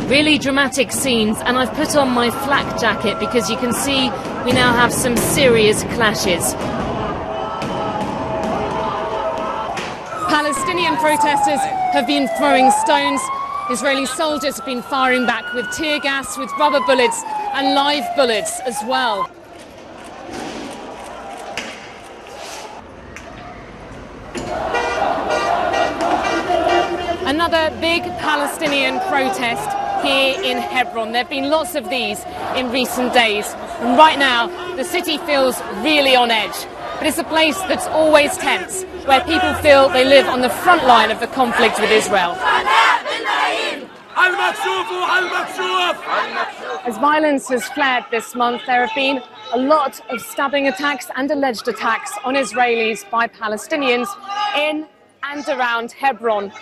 Really dramatic scenes, and I've put on my flak jacket because you can see we now have some serious clashes. Palestinian protesters have been throwing stones. Israeli soldiers have been firing back with tear gas, with rubber bullets and live bullets as well. Another big Palestinian protest here in Hebron. There have been lots of these in recent days, and right now the city feels really on edge. But it's a place that's always tense, where people feel they live on the front line of the conflict with Israel. As violence has flared this month, there have been a lot of stabbing attacks and alleged attacks on Israelis by Palestinians in and around Hebron.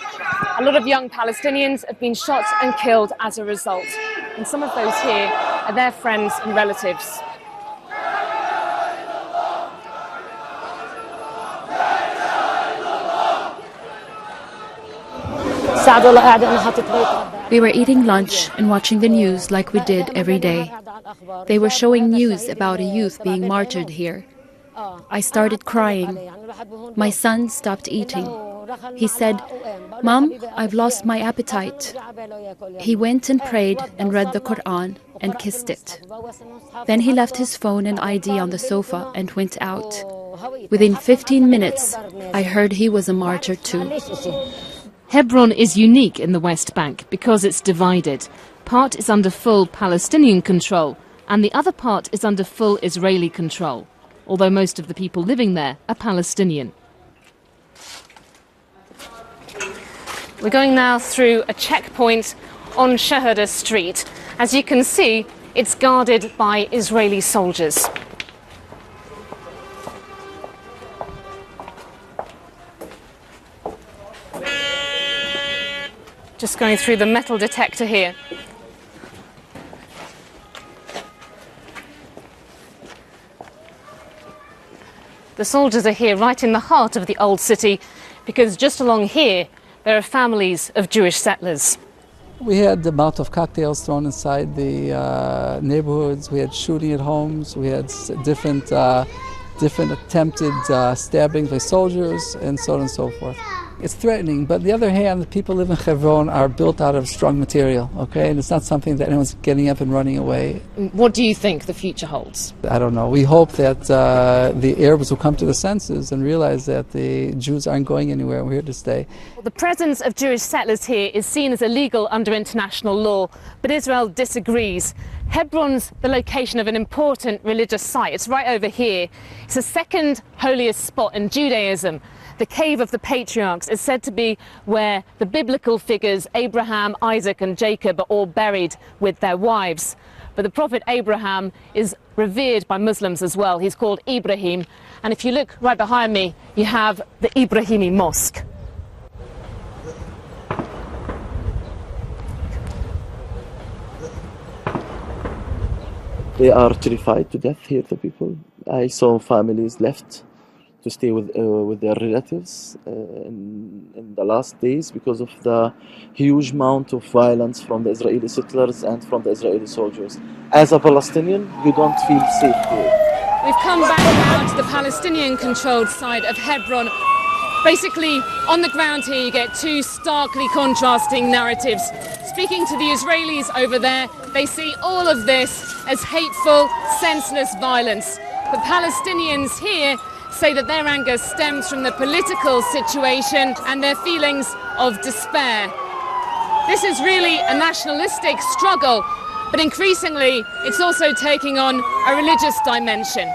A lot of young Palestinians have been shot and killed as a result. And some of those here are their friends and relatives. We were eating lunch and watching the news like we did every day. They were showing news about a youth being martyred here. I started crying. My son stopped eating. He said, "Mom, I've lost my appetite." He went and prayed and read the Quran and kissed it. Then he left his phone and ID on the sofa and went out. Within 15 minutes, I heard he was a martyr too. Hebron is unique in the West Bank because it's divided. Part is under full Palestinian control and the other part is under full Israeli control, although most of the people living there are Palestinian. We're going now through a checkpoint on Shahada Street. As you can see, it's guarded by Israeli soldiers. Just going through the metal detector here. The soldiers are here right in the heart of the old city because just along here there are families of Jewish settlers. We had the amount of cocktails thrown inside the neighborhoods. We had shooting at homes. We had different attempted stabbings by soldiers and so on and so forth. It's threatening, but on the other hand, the people who live in Hebron are built out of strong material, okay? And it's not something that anyone's getting up and running away. What do you think the future holds? I don't know. We hope that the Arabs will come to their senses and realize that the Jews aren't going anywhere. We're here to stay. Well, the presence of Jewish settlers here is seen as illegal under international law, but Israel disagrees. Hebron's the location of an important religious site. It's right over here. It's the second holiest spot in Judaism. The Cave of the Patriarchs is said to be where the biblical figures Abraham, Isaac and Jacob are all buried with their wives. But the prophet Abraham is revered by Muslims as well. He's called Ibrahim. And if you look right behind me, you have the Ibrahimi Mosque. They are terrified to death here, the people. I saw families left to stay with their relatives in the last days because of the huge amount of violence from the Israeli settlers and from the Israeli soldiers. As a Palestinian, you don't feel safe here. We've come back now to the Palestinian-controlled side of Hebron. Basically, on the ground here, you get two starkly contrasting narratives. Speaking to the Israelis over there, they see all of this as hateful, senseless violence. The Palestinians here say that their anger stems from the political situation and their feelings of despair. This is really a nationalistic struggle, but increasingly it's also taking on a religious dimension.